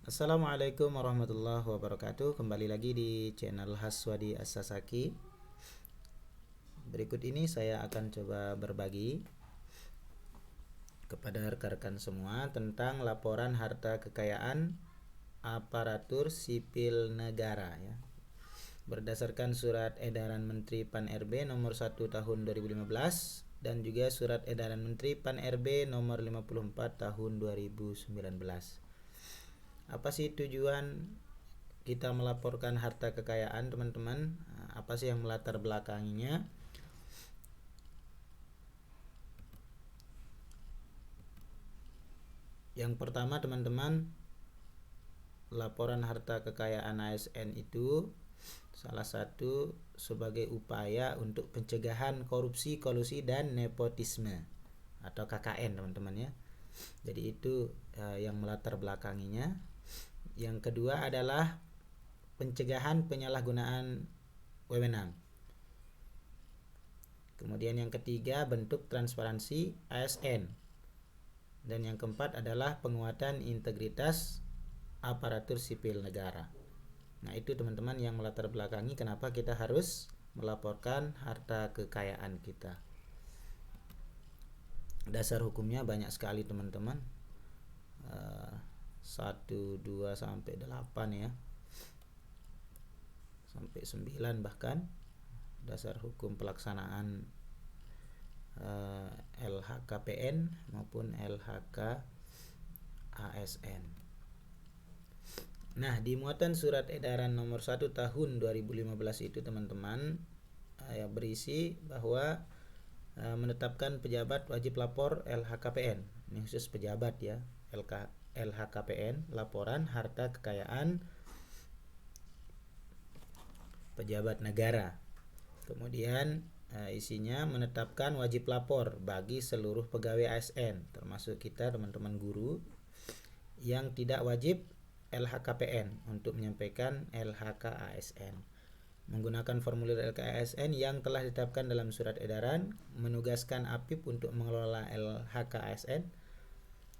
Assalamualaikum warahmatullahi wabarakatuh. Kembali lagi di channel Haswadi As-Sasaki. Berikut ini saya akan coba berbagi kepada rekan-rekan semua tentang laporan harta kekayaan aparatur sipil negara ya. Berdasarkan surat edaran Menteri Pan RB nomor 1 tahun 2015 dan juga surat edaran Menteri Pan RB nomor 54 tahun 2019. Apa sih tujuan kita melaporkan harta kekayaan, teman-teman? Apa sih yang melatar belakanginya? Yang pertama, teman-teman, laporan harta kekayaan ASN itu salah satu sebagai upaya untuk pencegahan korupsi, kolusi, dan nepotisme atau KKN, teman-teman ya. Jadi itu yang melatar belakanginya. Yang kedua adalah pencegahan penyalahgunaan wewenang. Kemudian yang ketiga, bentuk transparansi ASN. Dan yang keempat adalah penguatan integritas aparatur sipil negara. Nah, itu teman-teman yang melatar belakangi kenapa kita harus melaporkan harta kekayaan kita. Dasar hukumnya banyak sekali, teman-teman. 1, 2 sampai 8 ya. Sampai 9 bahkan. Dasar hukum pelaksanaan LHKPN maupun LHK ASN. Nah, di muatan surat edaran nomor 1 tahun 2015 itu, teman-teman, berisi bahwa menetapkan pejabat wajib lapor LHKPN. Ini khusus pejabat ya. LHKPN, laporan harta kekayaan pejabat negara. Kemudian isinya menetapkan wajib lapor bagi seluruh pegawai ASN, termasuk kita, teman-teman guru, yang tidak wajib LHKPN untuk menyampaikan LHK ASN. Menggunakan formulir LHK ASN yang telah ditetapkan dalam surat edaran, menugaskan APIP untuk mengelola LHK ASN.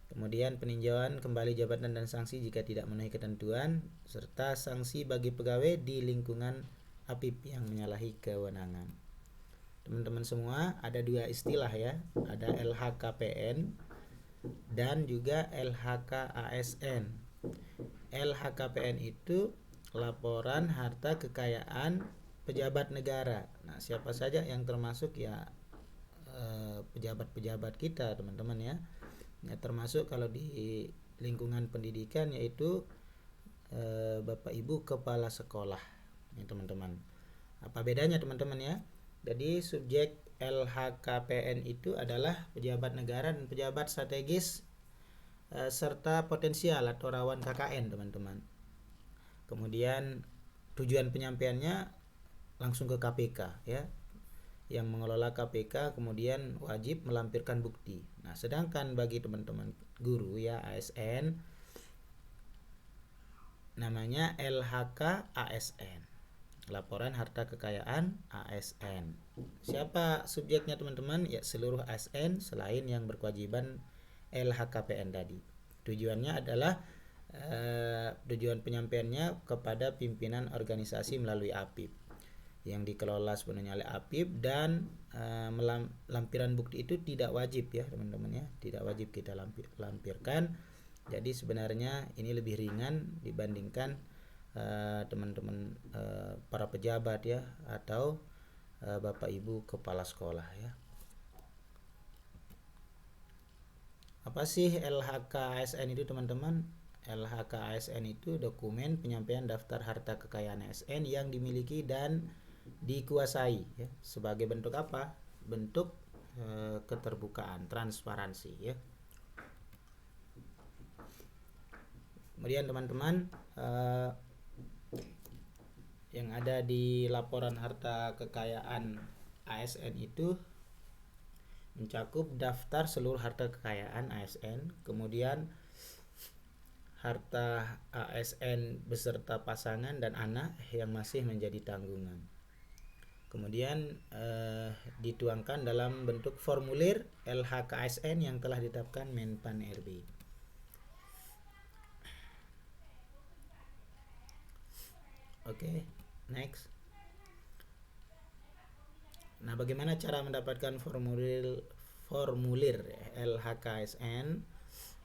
Kemudian peninjauan kembali jabatan dan sanksi jika tidak memenuhi ketentuan, serta sanksi bagi pegawai di lingkungan APIP yang menyalahi kewenangan. Teman-teman semua, ada dua istilah ya, ada LHKPN dan juga LHK ASN. LHKPN itu laporan harta kekayaan pejabat negara. Nah, siapa saja yang termasuk ya pejabat-pejabat kita, teman-teman ya. Ya, termasuk kalau di lingkungan pendidikan yaitu Bapak Ibu kepala sekolah ya, teman-teman. Apa bedanya, teman-teman ya? Jadi subjek LHKPN itu adalah pejabat negara dan pejabat strategis serta potensial atau rawan KKN, teman-teman. Kemudian tujuan penyampaiannya langsung ke KPK ya. Yang mengelola KPK kemudian wajib melampirkan bukti. Nah, sedangkan bagi teman-teman guru ya ASN namanya LHK ASN. Laporan harta kekayaan ASN. Siapa subjeknya, teman-teman? Ya, seluruh ASN selain yang berkewajiban LHKPN tadi. Tujuannya adalah tujuan penyampaiannya kepada pimpinan organisasi melalui APIP yang dikelola sepenuhnya oleh APIP, dan lampiran bukti itu tidak wajib ya, teman-teman ya. Tidak wajib kita lampirkan. Jadi sebenarnya ini lebih ringan dibandingkan teman-teman para pejabat ya, atau Bapak Ibu kepala sekolah ya. Apa sih LHK ASN itu, teman-teman? LHK ASN itu dokumen penyampaian daftar harta kekayaan ASN yang dimiliki dan dikuasai ya. Sebagai bentuk apa? Bentuk keterbukaan, transparansi ya. Kemudian teman-teman, yang ada di laporan harta kekayaan ASN itu mencakup daftar seluruh harta kekayaan ASN, kemudian harta ASN beserta pasangan dan anak yang masih menjadi tanggungan. Kemudian dituangkan dalam bentuk formulir LHKSN yang telah ditetapkan Menpan RB. Oke, next. Nah, bagaimana cara mendapatkan formulir LHKSN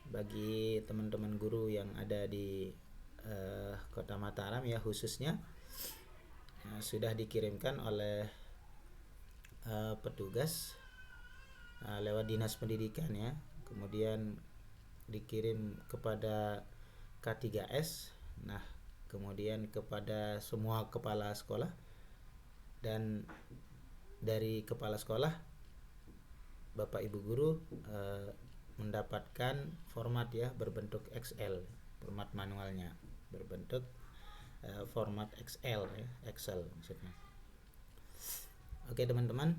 bagi teman-teman guru yang ada di Kota Mataram ya khususnya? Sudah dikirimkan oleh petugas lewat dinas pendidikan ya, kemudian dikirim kepada K3S, nah kemudian kepada semua kepala sekolah, dan dari kepala sekolah Bapak Ibu guru mendapatkan format ya berbentuk Excel, format manualnya berbentuk format Excel ya, Excel maksudnya. Oke teman-teman,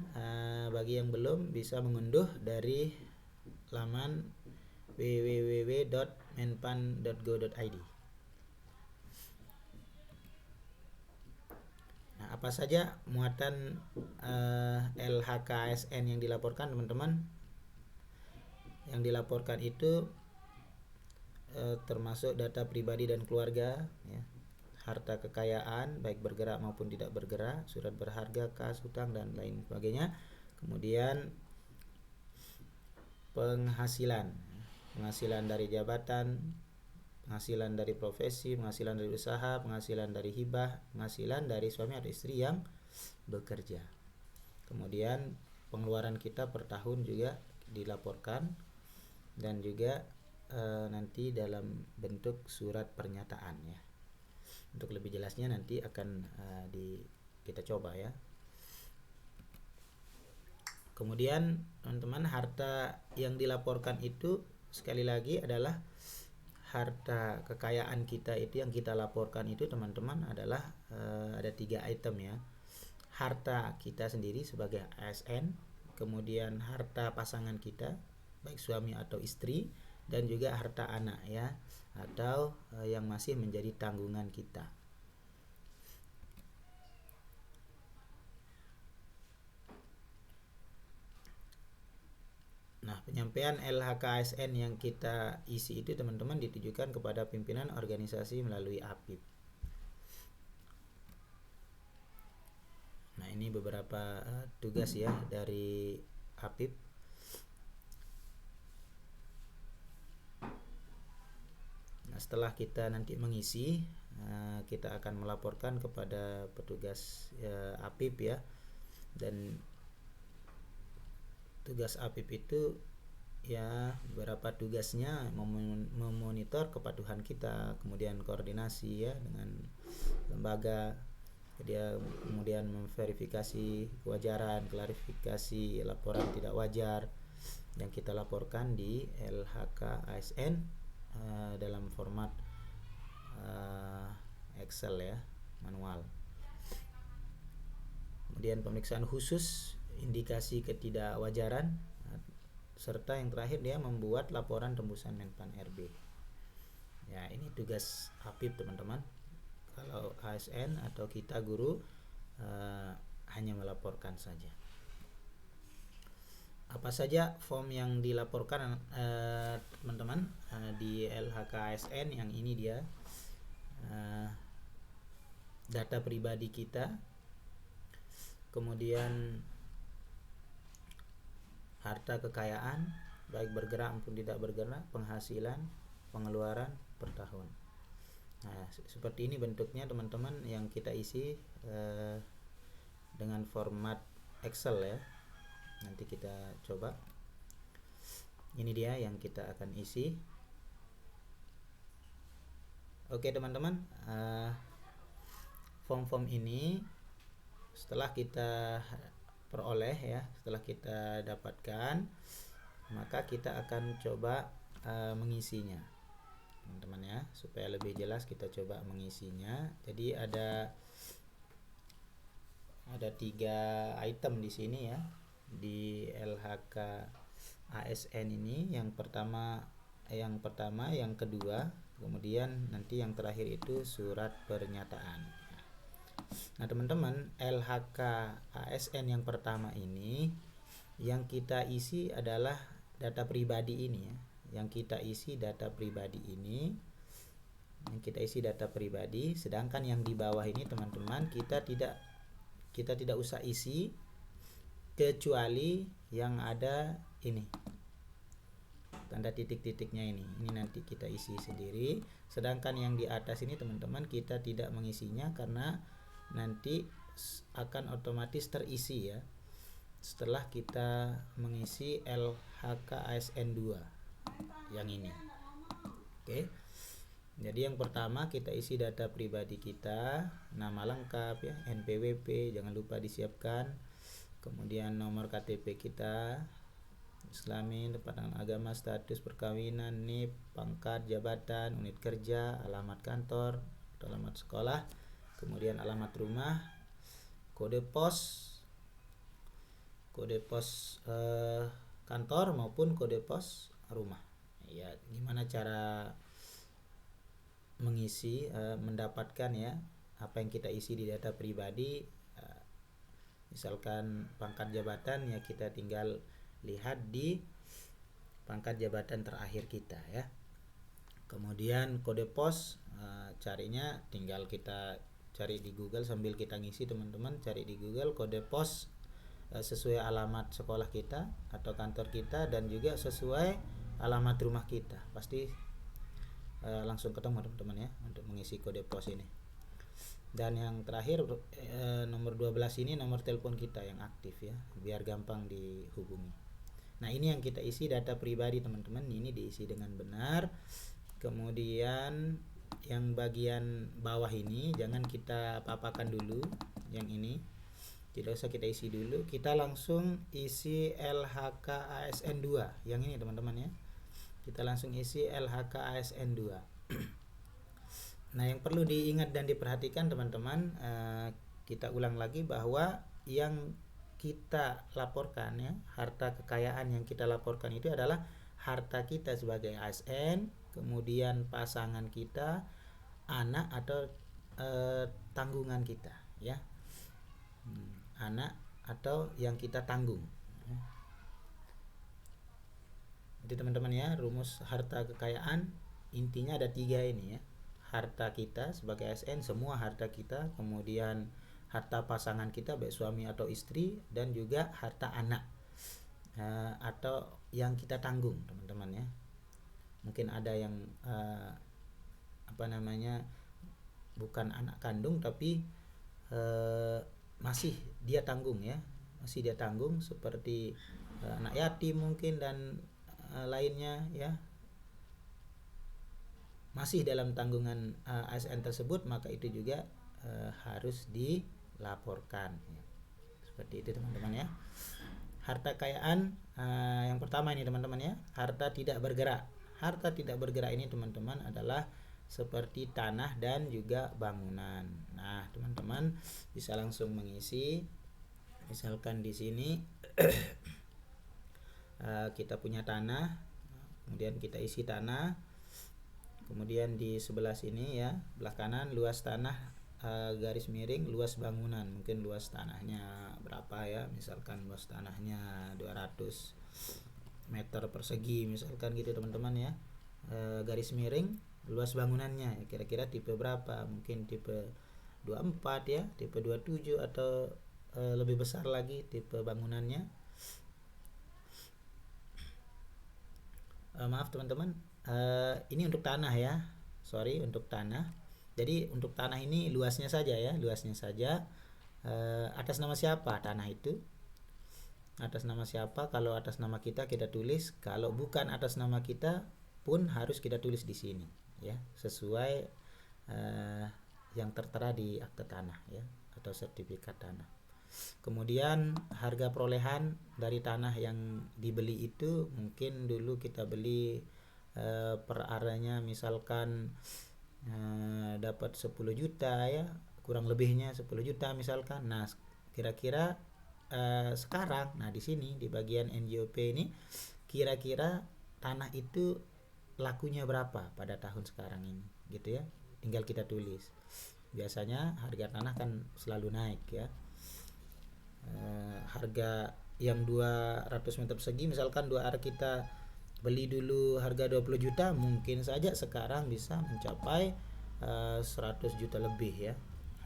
bagi yang belum bisa mengunduh dari laman www.menpan.go.id. Nah, apa saja muatan LHKSN yang dilaporkan teman-teman? Yang dilaporkan itu termasuk data pribadi dan keluarga ya, harta kekayaan baik bergerak maupun tidak bergerak, surat berharga, kas, hutang dan lain sebagainya. Kemudian penghasilan dari jabatan, penghasilan dari profesi, penghasilan dari usaha, penghasilan dari hibah, penghasilan dari suami atau istri yang bekerja. Kemudian pengeluaran kita per tahun juga dilaporkan, dan juga nanti dalam bentuk surat pernyataan ya. Untuk lebih jelasnya nanti akan kita coba ya. Kemudian teman-teman, harta yang dilaporkan itu sekali lagi adalah harta kekayaan kita. Itu yang kita laporkan itu teman-teman adalah ada 3 item ya. Harta kita sendiri sebagai ASN, kemudian harta pasangan kita baik suami atau istri, dan juga harta anak ya, atau yang masih menjadi tanggungan kita. Nah, penyampaian LHKSN yang kita isi itu teman-teman ditujukan kepada pimpinan organisasi melalui APIP. Nah, ini beberapa tugas ya dari APIP. Nah, setelah kita nanti mengisi, kita akan melaporkan kepada petugas APIP ya. Dan tugas APIP itu ya beberapa tugasnya memonitor kepatuhan kita, kemudian koordinasi ya dengan lembaga, dia kemudian memverifikasi kewajaran, klarifikasi laporan tidak wajar yang kita laporkan di LHKASN dalam format Excel ya, manual. Kemudian pemeriksaan khusus, indikasi ketidakwajaran, serta yang terakhir dia membuat laporan tembusan Menpan RB. Ya, ini tugas APIP teman-teman. Kalau ASN atau kita guru hanya melaporkan saja. Apa saja form yang dilaporkan teman-teman di LHKSN? Yang ini dia data pribadi kita, kemudian harta kekayaan baik bergerak maupun tidak bergerak, penghasilan, pengeluaran per tahun. Nah, seperti ini bentuknya teman-teman yang kita isi dengan format Excel ya. Nanti kita coba. Ini dia yang kita akan isi. Oke teman-teman, form-form ini setelah kita peroleh ya, setelah kita dapatkan, maka kita akan coba mengisinya teman-teman ya, supaya lebih jelas kita coba mengisinya. Jadi ada 3 item di sini ya, di LHK ASN ini. Yang pertama, yang kedua, kemudian nanti yang terakhir itu surat pernyataan. Nah teman-teman, LHK ASN yang pertama ini yang kita isi adalah data pribadi ini ya. Yang kita isi data pribadi ini yang kita isi data pribadi, sedangkan yang di bawah ini teman-teman kita tidak usah isi kecuali yang ada ini tanda titik-titiknya ini nanti kita isi sendiri. Sedangkan yang di atas ini teman-teman kita tidak mengisinya karena nanti akan otomatis terisi ya setelah kita mengisi LHKASN 2 yang ini. Oke. Jadi yang pertama kita isi data pribadi kita, nama lengkap ya, NPWP jangan lupa disiapkan. Kemudian nomor KTP kita, Islami, tempat agama, status perkawinan, NIP, pangkat, jabatan, unit kerja, alamat kantor, alamat sekolah, kemudian alamat rumah, kode pos kantor maupun kode pos rumah. Ya, gimana cara mengisi mendapatkan ya apa yang kita isi di data pribadi. Misalkan pangkat jabatan ya kita tinggal lihat di pangkat jabatan terakhir kita ya. Kemudian kode pos carinya tinggal kita cari di Google sambil kita ngisi teman-teman, cari di Google kode pos sesuai alamat sekolah kita atau kantor kita dan juga sesuai alamat rumah kita, pasti langsung ketemu teman-teman ya untuk mengisi kode pos ini. Dan yang terakhir nomor 12 ini nomor telepon kita yang aktif ya, biar gampang dihubungi. Nah, ini yang kita isi data pribadi teman-teman, ini diisi dengan benar. Kemudian yang bagian bawah ini jangan kita papakan dulu, yang ini tidak usah kita isi dulu, kita langsung isi LHKASN 2 yang ini teman-teman ya. Kita langsung isi LHKASN 2. Nah, yang perlu diingat dan diperhatikan teman-teman, kita ulang lagi bahwa yang kita laporkan ya, harta kekayaan yang kita laporkan itu adalah harta kita sebagai ASN, kemudian pasangan kita, anak atau tanggungan kita ya. Anak atau yang kita tanggung. Jadi teman-teman ya, rumus harta kekayaan intinya ada 3 ini ya. Harta kita sebagai ASN, semua harta kita, kemudian harta pasangan kita baik suami atau istri, dan juga harta anak atau yang kita tanggung teman-teman ya. Mungkin ada yang bukan anak kandung tapi masih dia tanggung ya, masih dia tanggung seperti anak yatim mungkin dan lainnya ya, masih dalam tanggungan ASN tersebut, maka itu juga harus dilaporkan ya. Seperti itu teman-teman ya. Harta kekayaan yang pertama ini teman-teman ya, harta tidak bergerak. Harta tidak bergerak ini teman-teman adalah seperti tanah dan juga bangunan. Nah, teman-teman bisa langsung mengisi. Misalkan di sini kita punya tanah, kemudian kita isi tanah. Kemudian di sebelah sini ya, belah kanan luas tanah garis miring luas bangunan, mungkin luas tanahnya berapa ya, misalkan luas tanahnya 200 meter persegi misalkan gitu teman-teman ya. Garis miring luas bangunannya ya, kira-kira tipe berapa, mungkin tipe 24 ya, tipe 27 atau lebih besar lagi tipe bangunannya. Maaf teman-teman, ini untuk tanah ya, untuk tanah. Jadi untuk tanah ini luasnya saja ya, atas nama siapa tanah itu, atas nama siapa. Kalau atas nama kita tulis, kalau bukan atas nama kita pun harus kita tulis di sini ya, sesuai yang tertera di akte tanah ya atau sertifikat tanah. Kemudian harga perolehan dari tanah yang dibeli itu, mungkin dulu kita beli per aranya misalkan dapat 10 juta ya, kurang lebihnya 10 juta misalkan. Nah, kira-kira sekarang, nah di sini di bagian NJOP ini kira-kira tanah itu lakunya berapa pada tahun sekarang ini gitu ya, tinggal kita tulis. Biasanya harga tanah kan selalu naik ya. Harga yang 200 meter persegi misalkan 2 ar kita beli dulu harga 20 juta, mungkin saja sekarang bisa mencapai 100 juta lebih ya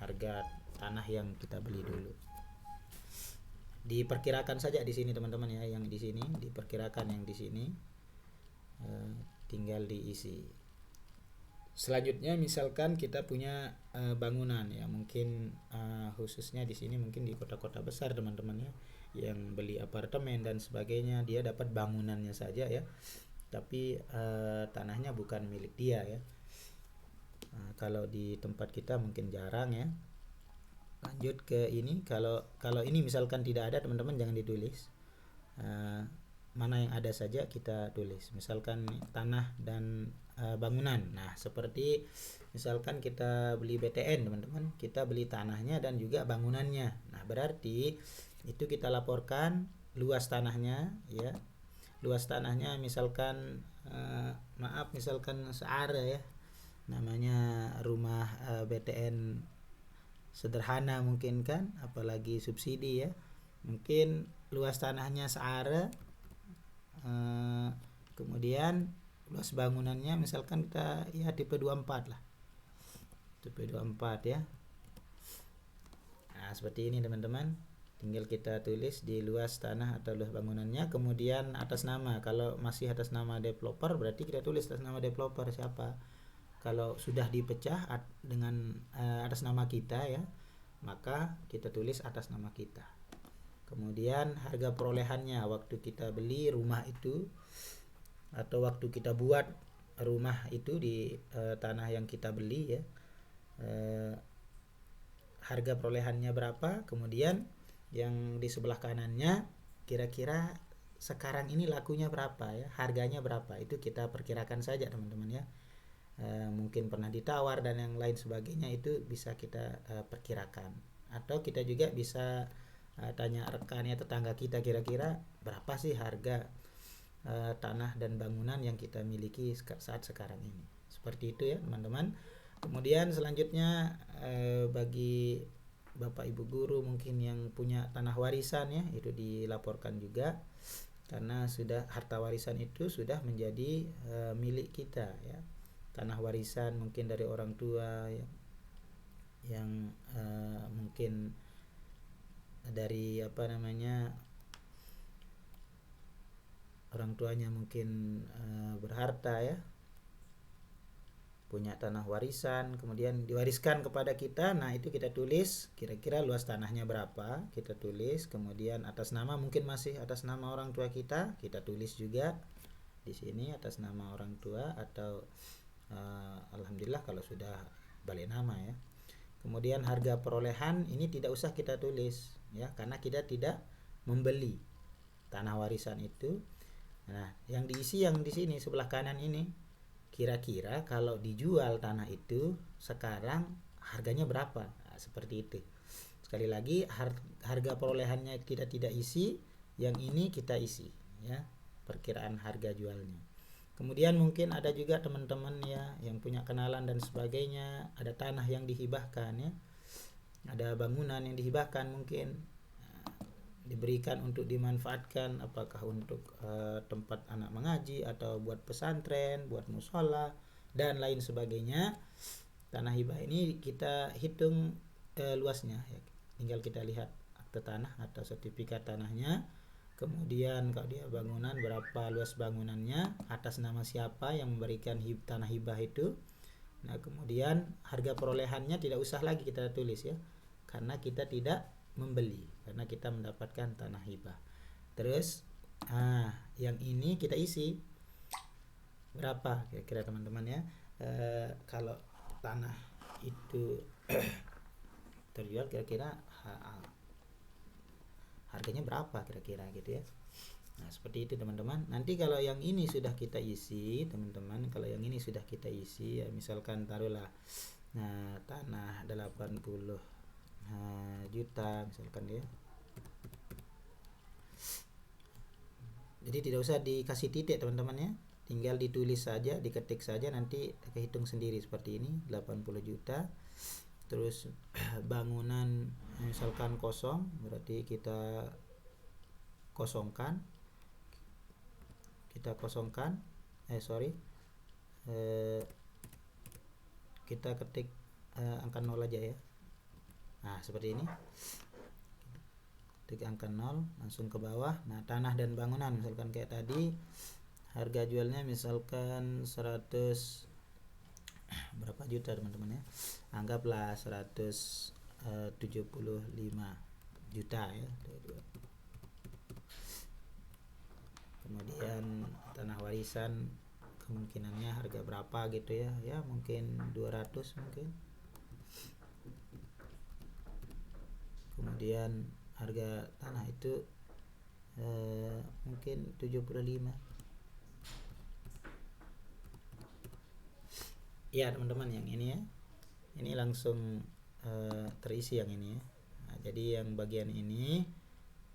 harga tanah yang kita beli dulu. Diperkirakan saja di sini teman-teman ya, yang di sini diperkirakan, yang di sini tinggal diisi. Selanjutnya misalkan kita punya bangunan ya, mungkin khususnya di sini mungkin di kota-kota besar teman-teman ya, yang beli apartemen dan sebagainya, dia dapat bangunannya saja ya, tapi tanahnya bukan milik dia ya. Kalau di tempat kita mungkin jarang ya. Lanjut ke ini, kalau ini misalkan tidak ada teman-teman jangan ditulis. Mana yang ada saja kita tulis, misalkan tanah dan bangunan. Nah seperti misalkan kita beli BTN teman-teman, kita beli tanahnya dan juga bangunannya. Nah berarti itu kita laporkan luas tanahnya ya, luas tanahnya misalkan misalkan seare ya, namanya rumah BTN sederhana mungkin kan, apalagi subsidi ya, mungkin luas tanahnya seare, kemudian luas bangunannya misalkan kita ya tipe 24 lah, tipe 24 ya. Nah seperti ini teman-teman, tinggal kita tulis di luas tanah atau luas bangunannya, kemudian atas nama. Kalau masih atas nama developer berarti kita tulis atas nama developer siapa. Kalau sudah dipecah dengan atas nama kita ya, maka kita tulis atas nama kita. Kemudian harga perolehannya waktu kita beli rumah itu atau waktu kita buat rumah itu di tanah yang kita beli ya, harga perolehannya berapa, kemudian yang di sebelah kanannya kira-kira sekarang ini lakunya berapa ya, harganya berapa, itu kita perkirakan saja teman-teman ya. Mungkin pernah ditawar dan yang lain sebagainya, itu bisa kita perkirakan. Atau kita juga bisa tanya rekannya, tetangga kita, kira-kira berapa sih harga tanah dan bangunan yang kita miliki saat sekarang ini. Seperti itu ya teman-teman. Kemudian selanjutnya bagi Bapak Ibu guru mungkin yang punya tanah warisan ya, itu dilaporkan juga, karena sudah harta warisan itu sudah menjadi milik kita ya. Tanah warisan mungkin dari orang tua ya, yang mungkin dari orang tuanya mungkin berharta ya, punya tanah warisan, kemudian diwariskan kepada kita. Nah itu kita tulis kira-kira luas tanahnya berapa, kita tulis. Kemudian atas nama, mungkin masih atas nama orang tua kita tulis juga di sini atas nama orang tua, atau alhamdulillah kalau sudah balik nama ya. Kemudian harga perolehan ini tidak usah kita tulis ya, karena kita tidak membeli tanah warisan itu. Nah yang diisi yang di sini sebelah kanan ini, kira-kira kalau dijual tanah itu sekarang harganya berapa. Nah, seperti itu. Sekali lagi, harga perolehannya kita tidak isi, yang ini kita isi ya, perkiraan harga jualnya. Kemudian mungkin ada juga teman-teman ya yang punya kenalan dan sebagainya, ada tanah yang dihibahkan ya, ada bangunan yang dihibahkan, mungkin diberikan untuk dimanfaatkan, apakah untuk tempat anak mengaji atau buat pesantren, buat musola dan lain sebagainya. Tanah hibah ini kita hitung luasnya ya. Tinggal kita lihat akte tanah atau sertifikat tanahnya. Kemudian kalau dia bangunan, berapa luas bangunannya, atas nama siapa yang memberikan tanah hibah itu. Nah kemudian harga perolehannya tidak usah lagi kita tulis ya, karena kita tidak membeli, karena kita mendapatkan tanah hibah. Terus yang ini kita isi berapa kira-kira teman-teman ya. Kalau tanah itu terjual, kira-kira harganya berapa kira-kira gitu ya. Nah seperti itu teman-teman. Nanti kalau yang ini sudah kita isi teman-teman, kalau yang ini sudah kita isi ya, misalkan taruhlah tanah 80 juta misalkan ya. Jadi tidak usah dikasih titik teman-teman ya, tinggal ditulis saja, diketik saja, nanti kehitung sendiri seperti ini 80 juta. Terus bangunan misalkan kosong, berarti kita kosongkan kita ketik angka 0 aja ya. Nah seperti ini, ketik angka 0 langsung ke bawah. Nah tanah dan bangunan misalkan kayak tadi, harga jualnya misalkan 100 berapa juta teman-teman ya, anggaplah 175 juta ya. Kemudian tanah warisan kemungkinannya harga berapa gitu ya, ya mungkin 200 mungkin. Kemudian harga tanah itu mungkin 75. Ya teman-teman, yang ini ya, ini langsung terisi yang ini ya. Nah, jadi yang bagian ini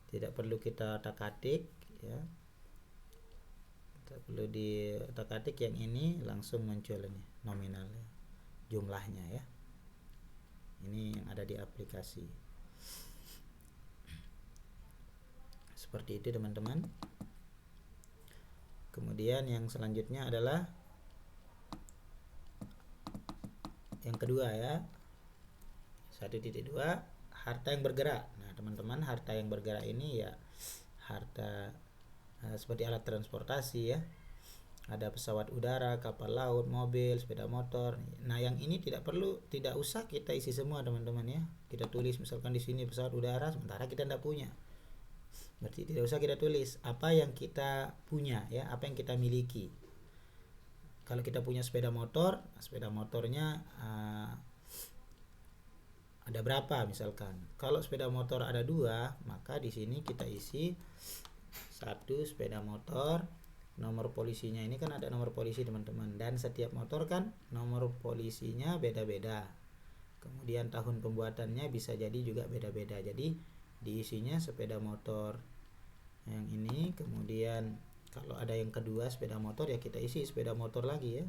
tidak perlu kita otak-atik ya, tidak perlu di otak-atik, yang ini langsung muncul ini nominalnya, jumlahnya ya. Ini yang ada di aplikasi. Seperti itu teman-teman. Kemudian yang selanjutnya adalah yang kedua ya, 1.2 harta yang bergerak. Nah teman-teman, harta yang bergerak ini ya harta seperti alat transportasi ya, ada pesawat udara, kapal laut, mobil, sepeda motor. Nah yang ini tidak usah kita isi semua teman-teman ya. Kita tulis misalkan di sini pesawat udara, sementara kita tidak punya, berarti tidak usah kita tulis apa yang kita punya ya, apa yang kita miliki. Kalau kita punya sepeda motor, sepeda motornya ada berapa misalkan. Kalau sepeda motor ada 2, maka di sini kita isi 1 sepeda motor, nomor polisinya ini kan ada nomor polisi teman-teman, dan setiap motor kan nomor polisinya beda-beda. Kemudian tahun pembuatannya bisa jadi juga beda-beda. Jadi diisinya sepeda motor yang ini. Kemudian kalau ada yang kedua sepeda motor ya kita isi sepeda motor lagi ya.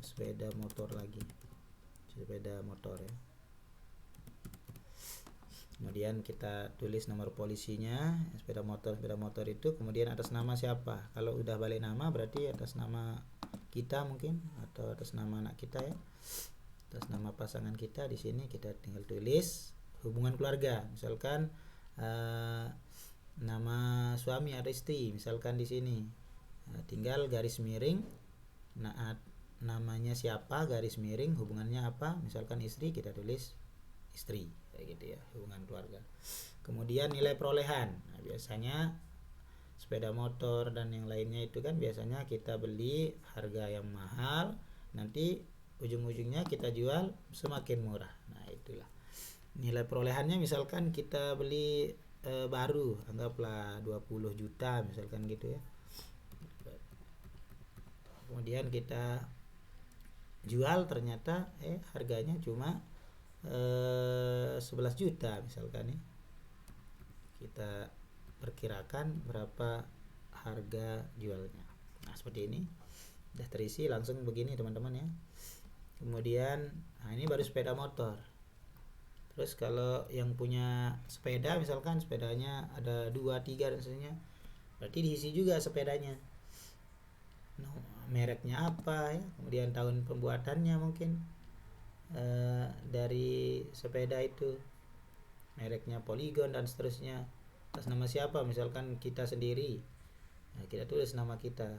Sepeda motor lagi, sepeda motor ya. Kemudian kita tulis nomor polisinya, sepeda motor itu, kemudian atas nama siapa. Kalau udah balik nama berarti atas nama kita mungkin, atau atas nama anak kita ya, atas nama pasangan kita. Di sini kita tinggal tulis hubungan keluarga, misalkan nama suami atau istri misalkan di sini. Tinggal garis miring namanya siapa, garis miring hubungannya apa, misalkan istri kita tulis istri kayak gitu ya, hubungan keluarga. Kemudian nilai perolehan. Nah, biasanya sepeda motor dan yang lainnya itu kan biasanya kita beli harga yang mahal, nanti ujung-ujungnya kita jual semakin murah. Nah itulah nilai perolehannya. Misalkan kita beli baru, anggaplah 20 juta misalkan gitu ya, kemudian kita jual ternyata harganya cuma 11 juta misalkan ya. Kita perkirakan berapa harga jualnya. Nah seperti ini udah terisi langsung begini teman-teman ya. Kemudian ini baru sepeda motor. Terus kalau yang punya sepeda misalkan sepedanya ada 2, 3 dan sebagainya, berarti diisi juga sepedanya, mereknya apa ya, kemudian tahun pembuatannya mungkin dari sepeda itu, mereknya Polygon dan seterusnya, atas nama siapa, misalkan kita sendiri, nah, kita tulis nama kita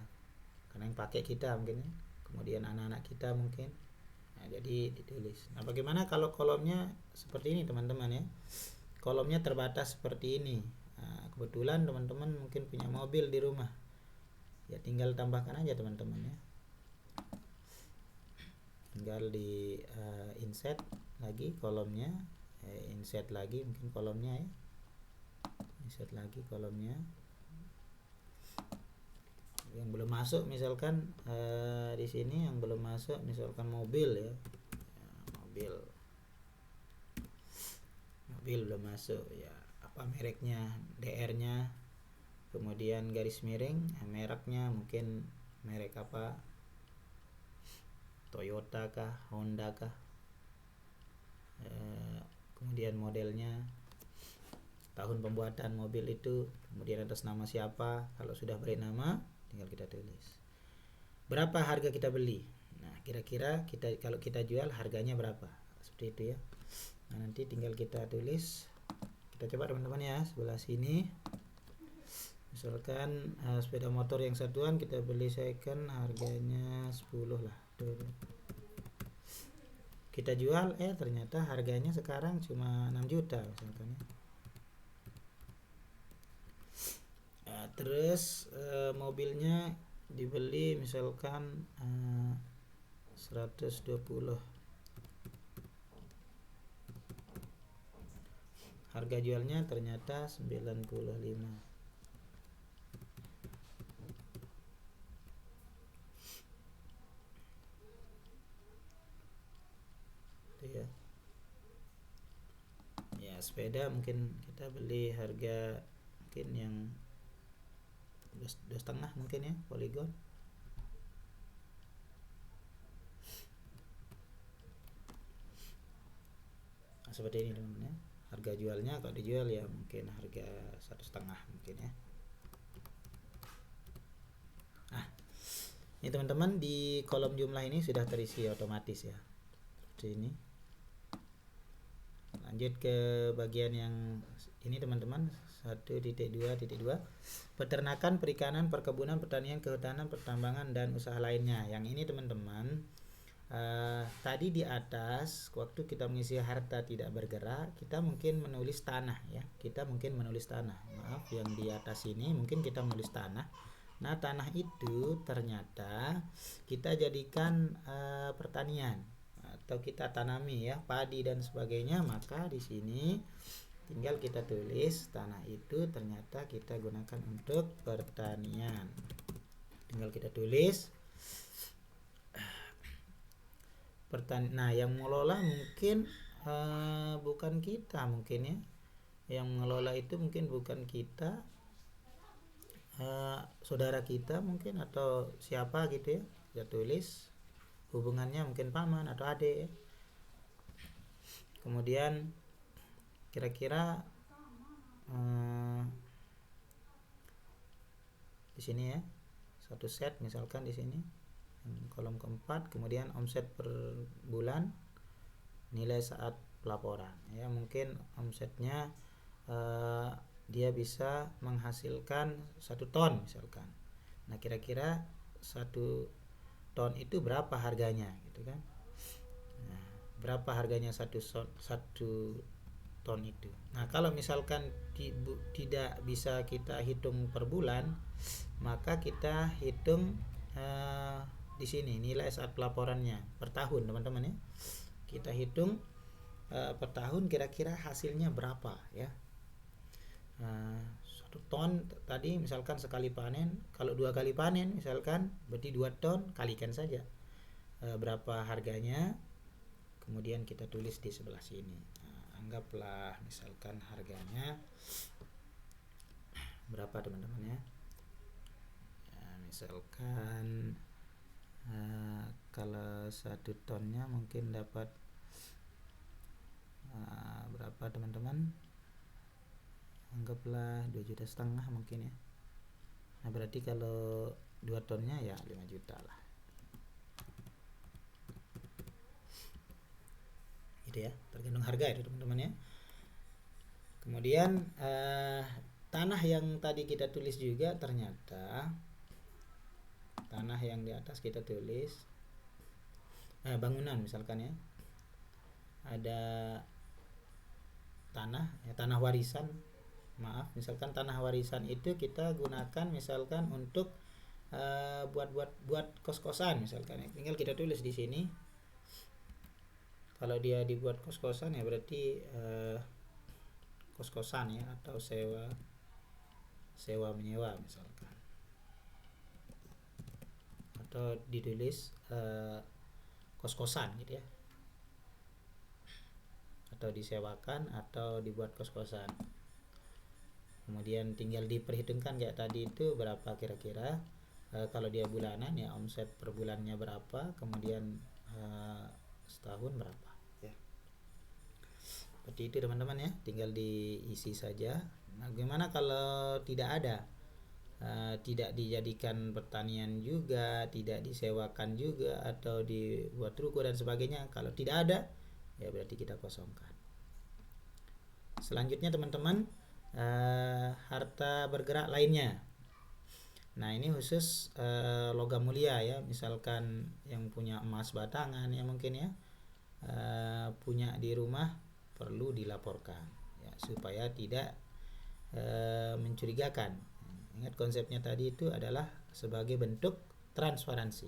karena yang pakai kita mungkin ya, kemudian anak-anak kita mungkin. Nah, jadi ditulis. Nah bagaimana kalau kolomnya seperti ini teman-teman ya, kolomnya terbatas seperti ini. Nah, kebetulan teman-teman mungkin punya mobil di rumah ya, tinggal tambahkan aja teman-teman ya, tinggal di insert lagi kolomnya, insert lagi mungkin kolomnya ya, insert lagi kolomnya. Yang belum masuk misalkan di sini yang belum masuk misalkan mobil ya, mobil belum masuk ya, apa mereknya, DR-nya, kemudian garis miring mereknya, mungkin merek apa, Toyota kah, Honda kah, kemudian modelnya, tahun pembuatan mobil itu, kemudian atas nama siapa. Kalau sudah beri nama tinggal kita tulis berapa harga kita beli. Nah kira-kira kalau kita jual harganya berapa, seperti itu ya. Nah, nanti tinggal kita tulis. Kita coba teman-teman ya, sebelah sini. Misalkan sepeda motor yang satuan kita beli second harganya 10 lah. Kita jual ternyata harganya sekarang cuma 6 juta misalkan ya. Terus mobilnya dibeli misalkan 120, harga jualnya ternyata 95. Itu ya, sepeda mungkin kita beli harga mungkin yang 2,5 mungkin ya, Polygon. Nah, seperti ini teman-teman ya. Harga jualnya kalau dijual ya mungkin harga 1,5 mungkin ya. Nah, ini teman-teman di kolom jumlah ini sudah terisi otomatis ya, seperti ini. Lanjut ke bagian yang ini teman-teman, 1.2.2 peternakan, perikanan, perkebunan, pertanian, kehutanan, pertambangan, dan usaha lainnya. Yang ini teman-teman, tadi di atas waktu kita mengisi harta tidak bergerak, kita mungkin menulis tanah ya, maaf, yang di atas ini mungkin kita menulis tanah. Nah, tanah itu ternyata kita jadikan pertanian atau kita tanami ya, padi dan sebagainya. Maka di sini tinggal kita tulis tanah itu ternyata kita gunakan untuk pertanian. Tinggal kita tulis nah, yang mengelola mungkin bukan kita mungkin ya. Yang mengelola itu mungkin bukan kita, saudara kita mungkin atau siapa gitu ya. Kita tulis hubungannya mungkin paman atau adik ya. Kemudian kira-kira di sini ya, satu set misalkan di sini kolom keempat, kemudian omset per bulan, nilai saat pelaporan ya, mungkin omsetnya dia bisa menghasilkan 1 ton misalkan. Nah, kira-kira 1 ton itu berapa harganya gitu kan. Nah, berapa harganya 1 ton itu. Nah, kalau misalkan tidak bisa kita hitung per bulan, maka kita hitung di sini nilai saat pelaporannya per tahun teman-teman ya. Kita hitung per tahun kira-kira hasilnya berapa ya. 1 ton tadi misalkan sekali panen, kalau 2 kali panen misalkan berarti 2 ton, kalikan saja berapa harganya, kemudian kita tulis di sebelah sini. Anggaplah misalkan harganya berapa teman-teman ya. Misalkan kalau 1 tonnya mungkin dapat berapa teman-teman, anggaplah 2,5 juta mungkin ya. Nah, berarti kalau 2 tonnya ya 5 juta lah gitu ya, tergantung harga itu teman-teman ya. Kemudian tanah yang tadi kita tulis juga, ternyata tanah yang di atas kita tulis bangunan misalkan ya, ada tanah ya, tanah warisan, maaf, misalkan tanah warisan itu kita gunakan misalkan untuk buat kos-kosan misalkan ya. Tinggal kita tulis di sini. Kalau dia dibuat kos-kosan ya berarti kos-kosan ya, atau sewa menyewa misalkan, atau ditulis kos-kosan gitu ya, atau disewakan atau dibuat kos-kosan. Kemudian tinggal diperhitungkan kayak tadi itu berapa kira-kira kalau dia bulanan ya, omset per bulannya berapa, kemudian setahun berapa ya. Seperti itu teman-teman ya, tinggal diisi saja. Nah, gimana kalau tidak ada tidak dijadikan pertanian juga, tidak disewakan juga, atau dibuat ruko dan sebagainya. Kalau tidak ada, ya berarti kita kosongkan. Selanjutnya teman-teman, harta bergerak lainnya. Nah ini khusus logam mulia ya, misalkan yang punya emas batangan ya mungkin ya, punya di rumah perlu dilaporkan ya, supaya tidak mencurigakan. Ingat konsepnya tadi itu adalah sebagai bentuk transparansi.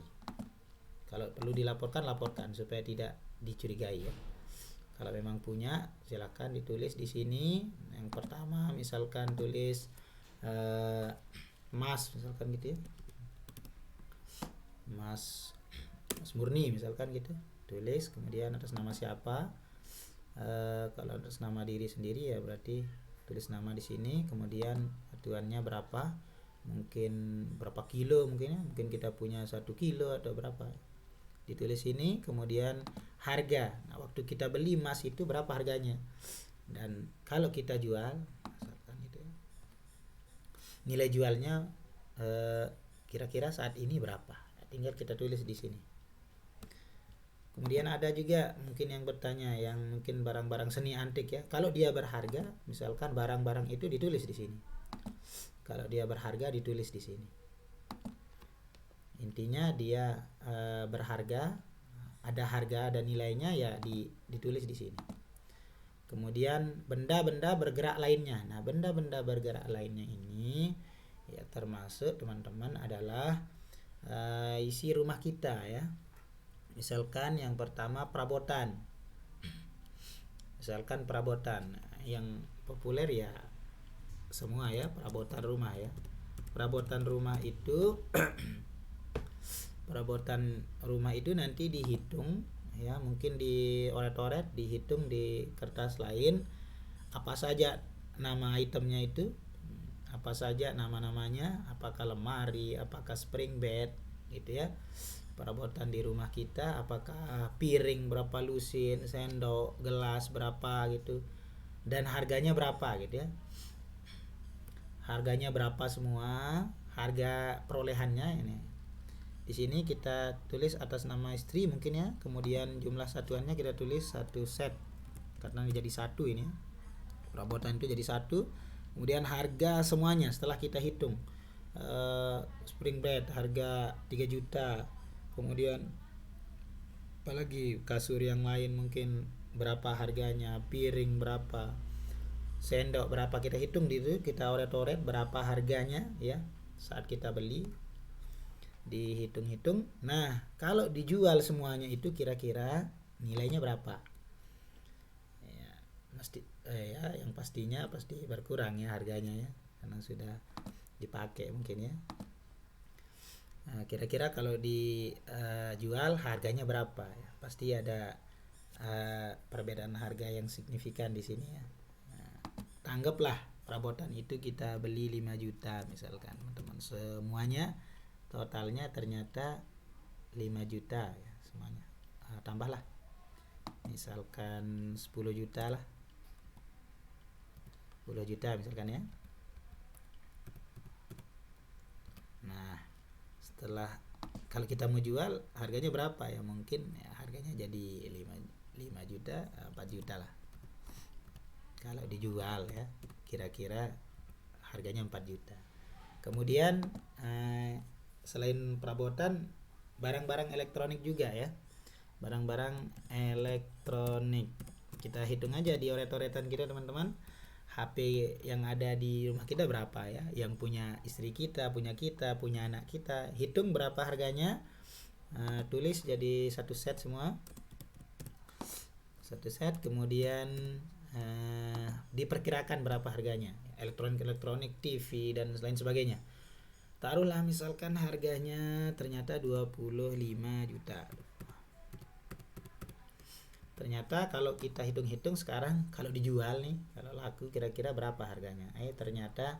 Kalau perlu dilaporkan, laporkan supaya tidak dicurigai ya. Kalau memang punya, silakan ditulis di sini. Yang pertama misalkan tulis emas misalkan gitu ya, emas murni misalkan gitu, tulis. Kemudian atas nama siapa, kalau atas nama diri sendiri ya berarti tulis nama di sini. Kemudian aduannya berapa, mungkin berapa kilo, mungkin ya, mungkin kita punya 1 kilo atau berapa, ditulis ini. Kemudian harga, nah waktu kita beli emas itu berapa harganya, dan kalau kita jual misalkan gitu ya, nilai jualnya kira-kira saat ini berapa, tinggal kita tulis di sini. Kemudian ada juga mungkin yang bertanya yang mungkin barang-barang seni antik ya, kalau dia berharga misalkan barang-barang itu ditulis di sini. Kalau dia berharga ditulis di sini. Intinya dia berharga, ada harga, ada nilainya ya ditulis di sini. Kemudian benda-benda bergerak lainnya. Nah, benda-benda bergerak lainnya ini ya termasuk teman-teman adalah isi rumah kita ya. Misalkan yang pertama perabotan. Misalkan perabotan yang populer ya semua ya, perabotan rumah ya. Perabotan rumah itu perabotan rumah itu nanti dihitung ya, mungkin di oret-oret, dihitung di kertas lain apa saja nama itemnya itu, apa saja nama-namanya, apakah lemari, apakah spring bed gitu ya. Perabotan di rumah kita, apakah piring berapa lusin, sendok, gelas berapa gitu, dan harganya berapa gitu ya. Harganya berapa semua, harga perolehannya ini. Di sini kita tulis atas nama istri mungkin ya, kemudian jumlah satuannya kita tulis 1 set karena jadi satu ini ya. Perabotan itu jadi satu. Kemudian harga semuanya setelah kita hitung, spring bed harga 3 juta. Kemudian apalagi kasur yang lain mungkin berapa harganya, piring berapa, sendok berapa, kita hitung di itu, kita oret-oret berapa harganya ya saat kita beli, dihitung-hitung. Nah kalau dijual semuanya itu kira-kira nilainya berapa ya, mesti ya yang pastinya pasti berkurang ya harganya ya, karena sudah dipakai mungkin ya. Nah, kira-kira kalau dijual harganya berapa ya, pasti ada perbedaan harga yang signifikan di sini ya. Nah, anggaplah perabotan itu kita beli 5 juta misalkan teman-teman, semuanya totalnya ternyata 5 juta ya semuanya. Tambahlah misalkan 10 juta lah, 10 juta misalkan ya. Nah setelah kalau kita mau jual harganya berapa ya, mungkin ya harganya jadi 5 juta, 4 juta lah kalau dijual ya, kira-kira harganya 4 juta. Kemudian selain perabotan, barang-barang elektronik juga ya, barang-barang elektronik kita hitung aja di oret-oretan kita teman-teman. HP yang ada di rumah kita berapa ya, yang punya istri kita, punya anak kita, hitung berapa harganya, tulis jadi 1 set semua, 1 set. Kemudian diperkirakan berapa harganya, elektronik, TV dan lain sebagainya. Taruhlah misalkan harganya ternyata 25 juta. Ternyata kalau kita hitung-hitung sekarang, kalau dijual nih, kalau laku kira-kira berapa harganya. Ternyata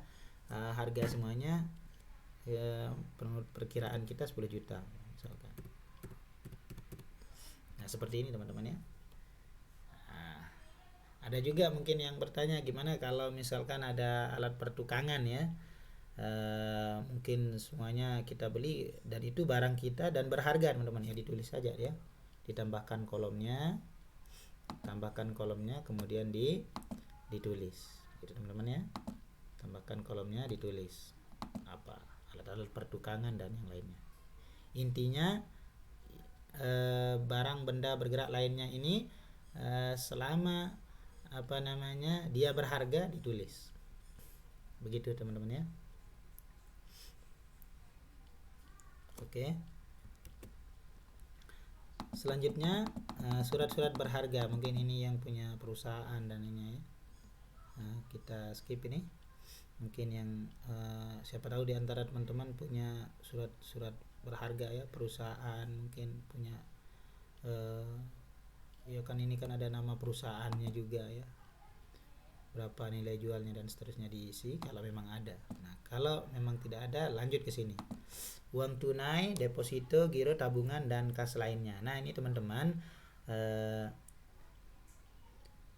harga semuanya perkiraan kita 10 juta misalkan. Nah seperti ini teman-teman ya. Nah, ada juga mungkin yang bertanya gimana kalau misalkan ada alat pertukangan ya, mungkin semuanya kita beli dan itu barang kita dan berharga teman-teman ya, ditulis saja ya, ditambahkan kolomnya, tambahkan kolomnya, kemudian ditulis gitu teman-teman ya, tambahkan kolomnya, ditulis apa alat-alat pertukangan dan yang lainnya. Intinya barang benda bergerak lainnya ini selama dia berharga ditulis, begitu teman-teman ya. Oke. Selanjutnya surat-surat berharga, mungkin ini yang punya perusahaan dan ini ya. Kita skip ini. Mungkin yang siapa tahu di antara teman-teman punya surat-surat berharga ya, perusahaan mungkin punya ya kan, ini kan ada nama perusahaannya juga ya, berapa nilai jualnya dan seterusnya diisi kalau memang ada. Nah, kalau memang tidak ada, lanjut ke sini. Uang tunai, deposito, giro, tabungan dan kas lainnya. Nah, ini teman-teman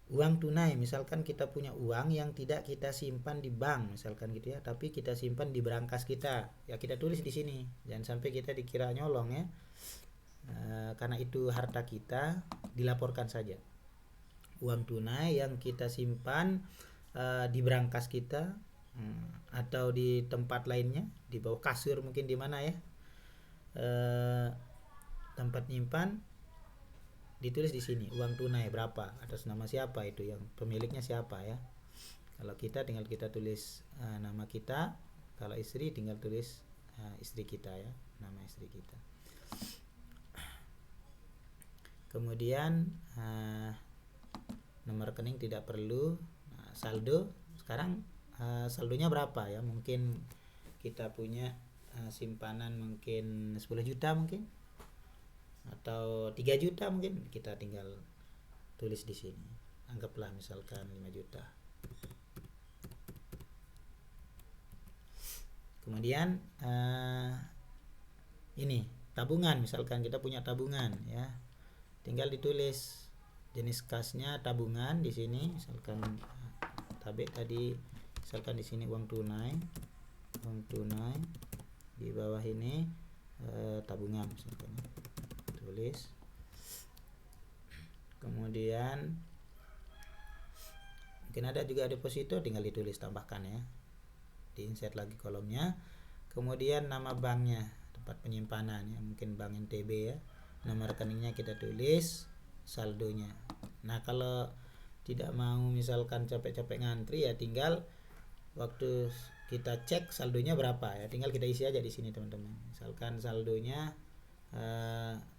uang tunai, misalkan kita punya uang yang tidak kita simpan di bank misalkan gitu ya, tapi kita simpan di brankas kita, ya kita tulis di sini, jangan sampai kita dikira nyolong ya. Karena itu harta kita, dilaporkan saja. Uang tunai yang kita simpan di brankas kita atau di tempat lainnya, di bawah kasur mungkin, di mana ya tempat nyimpan, ditulis di sini uang tunai berapa, atas nama siapa, itu yang pemiliknya siapa ya. Kalau kita tinggal kita tulis nama kita, kalau istri tinggal tulis istri kita ya, nama istri kita. Kemudian nomor rekening tidak perlu. Saldo sekarang saldonya berapa ya, mungkin kita punya simpanan mungkin 10 juta mungkin, atau 3 juta mungkin, kita tinggal tulis di sini, anggaplah misalkan 5 juta. Kemudian ini tabungan, misalkan kita punya tabungan ya, tinggal ditulis jenis kasnya tabungan di sini, misalkan tabek tadi, misalkan di sini uang tunai, di bawah ini tabungan misalkan, tulis. Kemudian mungkin ada juga deposito, tinggal ditulis, tambahkan ya, di-insert lagi kolomnya. Kemudian nama banknya, tempat penyimpanan ya, mungkin Bank NTB ya, nomor rekeningnya kita tulis, saldonya. Nah, kalau tidak mau misalkan capek-capek ngantri ya, tinggal waktu kita cek saldonya berapa ya, tinggal kita isi aja di sini teman-teman. Misalkan saldonya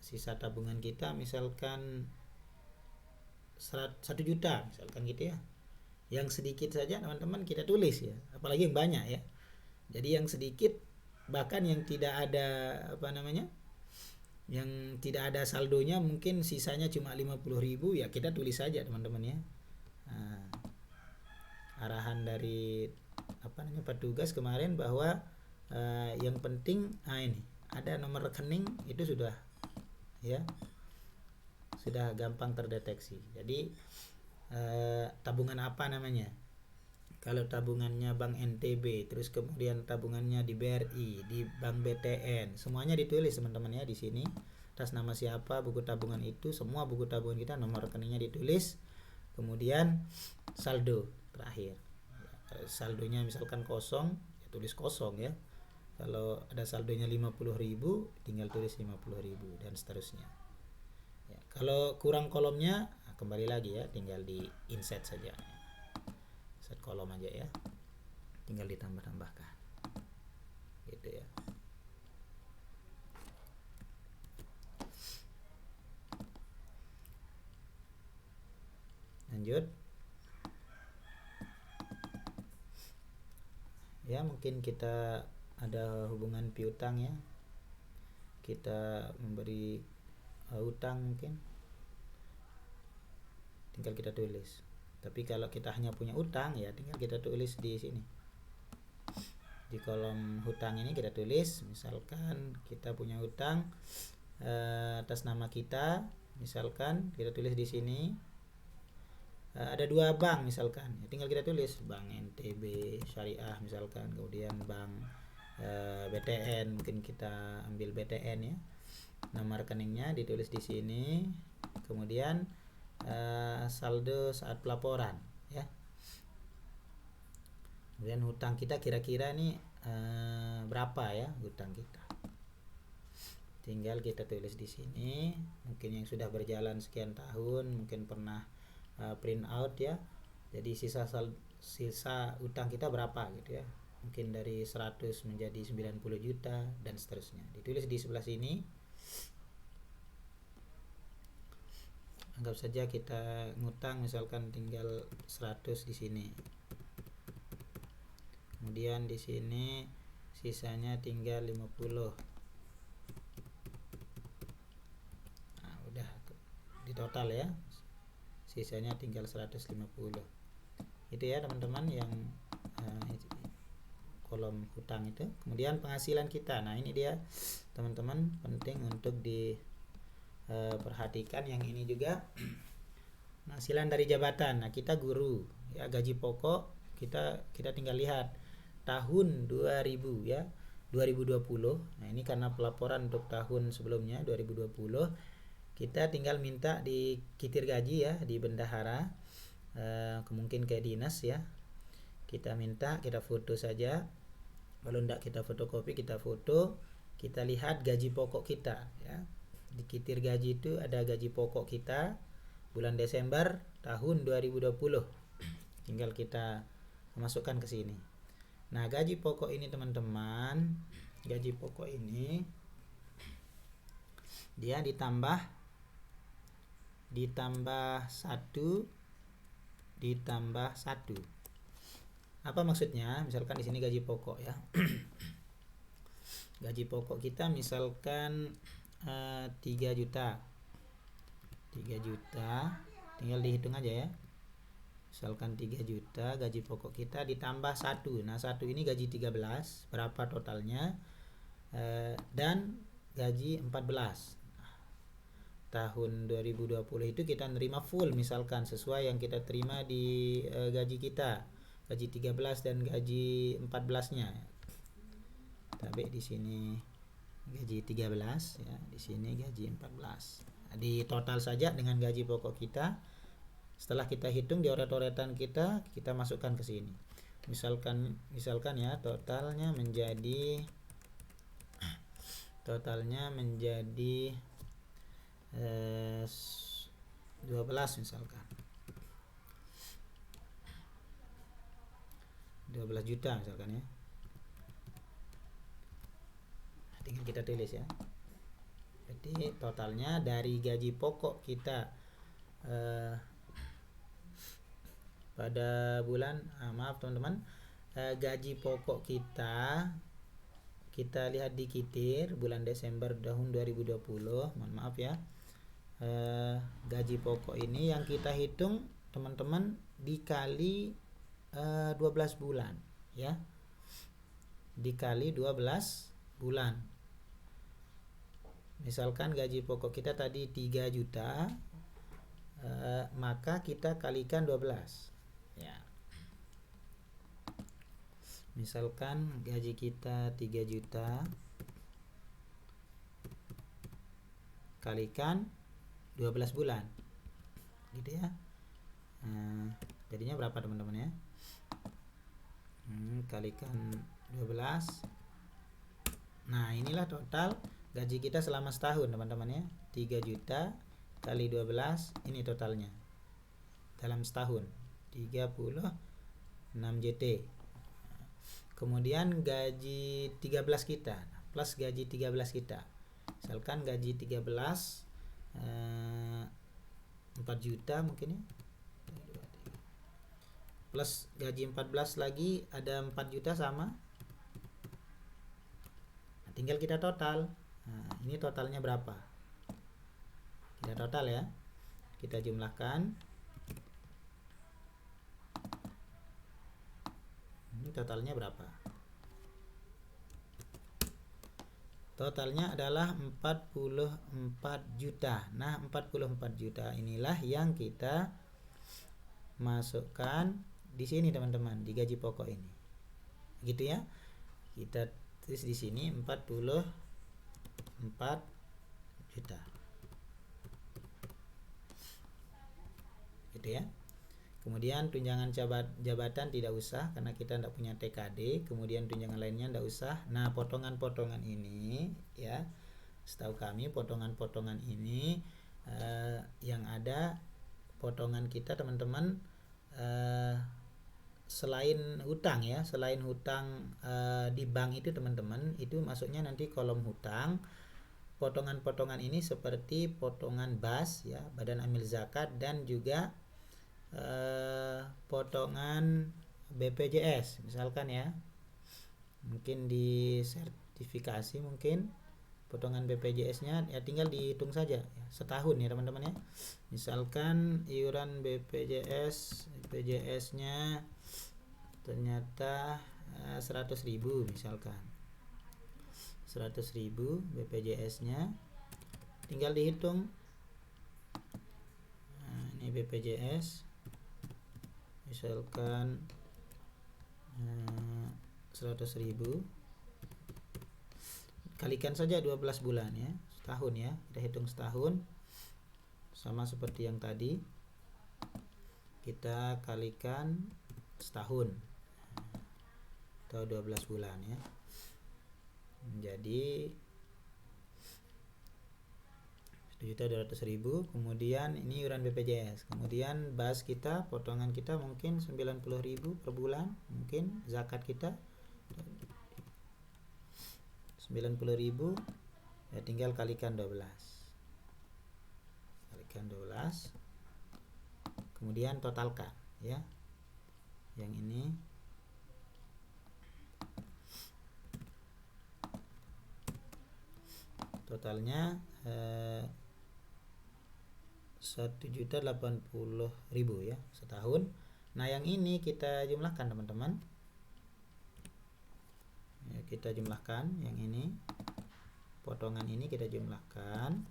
sisa tabungan kita misalkan 1 juta misalkan gitu ya. Yang sedikit saja teman-teman kita tulis ya, apalagi yang banyak ya. Jadi yang sedikit, bahkan yang tidak ada yang tidak ada saldonya, mungkin sisanya cuma 50.000 ya, kita tulis saja teman-teman ya. Arahan dari petugas kemarin bahwa yang penting ini ada nomor rekening, itu sudah ya, sudah gampang terdeteksi. Jadi tabungan apa namanya, kalau tabungannya Bank NTB, terus kemudian tabungannya di BRI, di Bank BTN, semuanya ditulis teman-teman ya di sini, atas nama siapa buku tabungan itu, semua buku tabungan kita, nomor rekeningnya ditulis, kemudian saldo terakhir. Saldonya misalkan kosong, ya tulis kosong ya. Kalau ada saldonya 50.000, tinggal tulis 50.000 dan seterusnya. Ya, kalau kurang kolomnya, kembali lagi ya, tinggal di insert saja. Set kolom aja ya, tinggal ditambah-tambahkan gitu ya. Lanjut ya, mungkin kita ada hubungan piutang ya, kita memberi utang, mungkin tinggal kita tulis. Tapi kalau kita hanya punya utang ya, tinggal kita tulis di sini, di kolom hutang ini kita tulis, misalkan kita punya utang atas nama kita, misalkan kita tulis di sini ada 2 bank misalkan, ya tinggal kita tulis Bank NTB Syariah misalkan, kemudian Bank BTN, mungkin kita ambil BTN ya, nama rekeningnya ditulis di sini, kemudian saldo saat pelaporan ya, kemudian hutang kita kira-kira nih berapa ya hutang kita, tinggal kita tulis di sini. Mungkin yang sudah berjalan sekian tahun mungkin pernah print out ya, jadi sisa utang kita berapa gitu ya, mungkin dari 100 menjadi 90 juta dan seterusnya, ditulis di sebelah sini. Anggap saja kita ngutang misalkan tinggal 100 di sini, kemudian di sini sisanya tinggal 50. Nah, udah di total ya, sisanya tinggal 150. Itu ya teman-teman yang kolom hutang itu. Kemudian penghasilan kita, nah ini dia teman-teman, penting untuk diperhatikan yang ini juga. Penghasilan dari jabatan, nah kita guru ya, gaji pokok kita tinggal lihat tahun 2000 ya, 2020. Nah ini karena pelaporan untuk tahun sebelumnya 2020, kita tinggal minta di kitir gaji ya, di bendahara, mungkin ke dinas ya, kita minta, kita foto saja, kalau enggak kita fotokopi, kita foto, kita lihat gaji pokok kita ya. Di kitir gaji itu ada gaji pokok kita bulan Desember tahun 2020, tinggal kita masukkan ke sini. Nah gaji pokok ini teman-teman, gaji pokok ini dia ditambah 1 Apa maksudnya? Misalkan di sini gaji pokok ya. Gaji pokok kita misalkan 3 juta. 3 juta, tinggal dihitung aja ya. Misalkan 3 juta gaji pokok kita ditambah 1. Nah, 1 ini gaji 13, berapa totalnya? Dan gaji 14. Tahun 2020 itu kita nerima full misalkan sesuai yang kita terima di gaji kita, gaji 13 dan gaji 14-nya. Tapi di sini gaji 13 ya, di sini gaji 14. Di total saja dengan gaji pokok kita. Setelah kita hitung di oret-oretan kita masukkan ke sini. Misalkan ya totalnya menjadi 12 misalkan 12 juta misalkan ya. Tinggal kita tulis ya. Jadi totalnya dari gaji pokok kita pada bulan maaf teman-teman, gaji pokok kita lihat di kitir bulan Desember tahun 2020, mohon maaf ya. Gaji pokok ini yang kita hitung teman-teman dikali 12 bulan ya, dikali 12 bulan. Misalkan gaji pokok kita tadi 3 juta, maka kita kalikan 12 ya. Misalkan gaji kita 3 juta kalikan 12 bulan gitu ya. Jadinya berapa teman-teman ya? Kalikan 12. Nah inilah total gaji kita selama setahun teman-teman ya, 3 juta kali 12, ini totalnya dalam setahun 36 JT. Kemudian gaji 13 kita plus gaji 13 kita, misalkan gaji 13 4 juta mungkin ya, plus gaji 14 lagi ada 4 juta sama. Nah, tinggal kita total. Nah, ini totalnya berapa? Kita total ya, kita jumlahkan. Ini totalnya berapa? Totalnya adalah 44 juta. Nah 44 juta inilah yang kita masukkan di sini teman-teman, di gaji pokok ini. Gitu ya. Kita tulis di sini 44 juta. Gitu ya. Kemudian tunjangan jabatan tidak usah karena kita tidak punya TKD. Kemudian tunjangan lainnya tidak usah. Nah, potongan-potongan ini ya, setahu kami potongan-potongan ini yang ada potongan kita teman-teman, selain hutang ya, selain hutang di bank itu teman-teman, itu masuknya nanti kolom hutang. Potongan-potongan ini seperti potongan BAS ya, Badan Amil Zakat, dan juga potongan BPJS misalkan ya, mungkin di sertifikasi mungkin potongan BPJS-nya ya tinggal dihitung saja ya, setahun ya teman-teman ya. Misalkan iuran BPJS-nya ternyata 100.000 misalkan, 100.000 BPJS-nya, tinggal dihitung. Nah, ini BPJS misalkan 100.000, kalikan saja 12 bulan ya, setahun ya, kita hitung setahun, sama seperti yang tadi, kita kalikan setahun atau 12 bulan ya. Jadi 1.200.000. Kemudian ini iuran BPJS, kemudian BAS kita, potongan kita mungkin 90.000 per bulan, mungkin zakat kita 90.000 ya, tinggal kalikan 12, kemudian totalkan ya, yang ini totalnya 1.080.000 ya setahun. Nah, yang ini kita jumlahkan teman-teman ya, kita jumlahkan yang ini, potongan ini kita jumlahkan.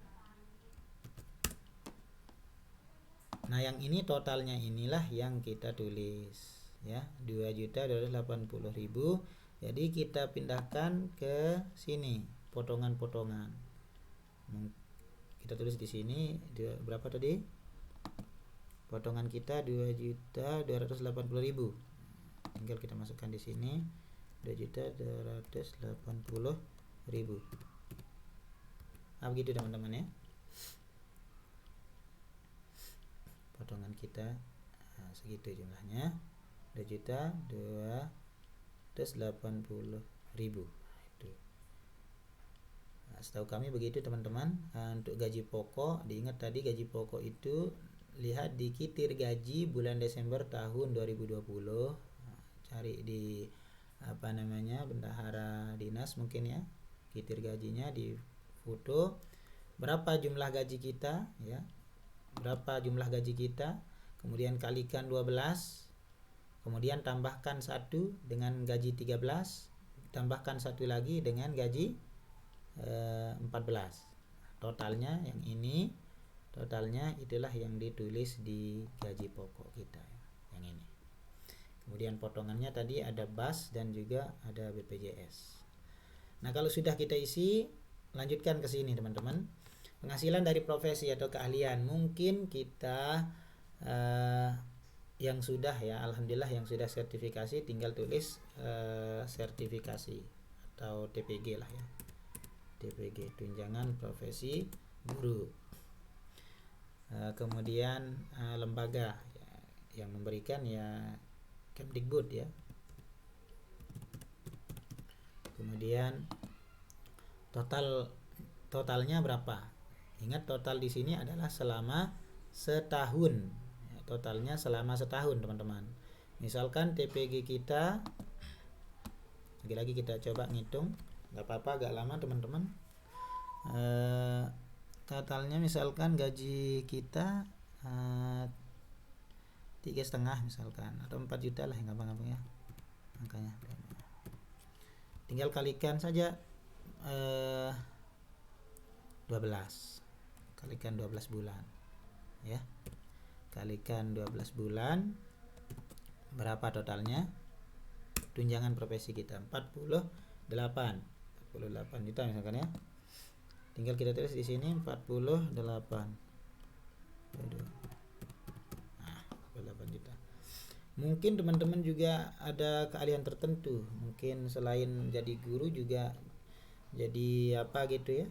Nah, yang ini totalnya inilah yang kita tulis ya, 2.280.000. Jadi kita pindahkan ke sini potongan-potongan. Kita tulis di sini berapa tadi? Potongan kita 2.280.000. Tinggal kita masukkan di sini 2.280.000. Nah, begitu teman-teman ya. Potongan kita segitu jumlahnya, 2.280.000. Nah, setahu kami begitu teman-teman. Untuk gaji pokok, diingat tadi gaji pokok itu lihat di kitir gaji bulan Desember tahun 2020. Cari di bendahara dinas mungkin ya, kitir gajinya di foto, berapa jumlah gaji kita ya, berapa jumlah gaji kita, kemudian kalikan 12, kemudian tambahkan 1 dengan gaji 13, tambahkan 1 lagi dengan gaji 14. Totalnya yang ini, totalnya itulah yang ditulis di gaji pokok kita ya, yang ini. Kemudian potongannya tadi ada BAS dan juga ada BPJS. Nah, kalau sudah kita isi, lanjutkan ke sini teman-teman. Penghasilan dari profesi atau keahlian, mungkin kita yang sudah ya, alhamdulillah yang sudah sertifikasi, tinggal tulis sertifikasi atau TPG lah ya, TPG, tunjangan profesi guru. Kemudian lembaga ya, yang memberikan ya Kemdikbud ya. Kemudian totalnya berapa? Ingat, total di sini adalah selama setahun. Ya, totalnya selama setahun teman-teman. Misalkan TPG kita, lagi-lagi kita coba ngitung, nggak apa-apa agak lama teman-teman. Totalnya misalkan gaji kita 3,5 misalkan, atau 4 juta lah, yang gampang-gampang ya angkanya. Tinggal kalikan saja 12, kalikan 12 bulan ya. kalikan 12 bulan, berapa totalnya? Tunjangan profesi kita 48 juta misalkan ya. Tinggal kita tulis di sini 48. Nah, 48 juta. Mungkin teman-teman juga ada keahlian tertentu, mungkin selain jadi guru juga jadi apa gitu ya,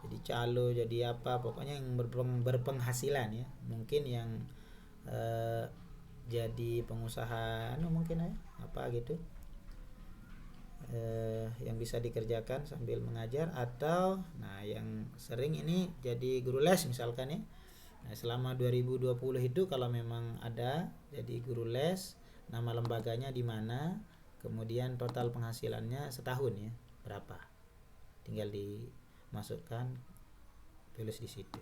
jadi calo, jadi apa, pokoknya yang berpenghasilan ya. Mungkin yang jadi pengusaha mungkin ya apa gitu, yang bisa dikerjakan sambil mengajar, atau nah yang sering ini jadi guru les misalkan ya. Nah, selama 2020 itu kalau memang ada jadi guru les, nama lembaganya di mana, kemudian total penghasilannya setahun ya berapa, tinggal dimasukkan, tulis di situ.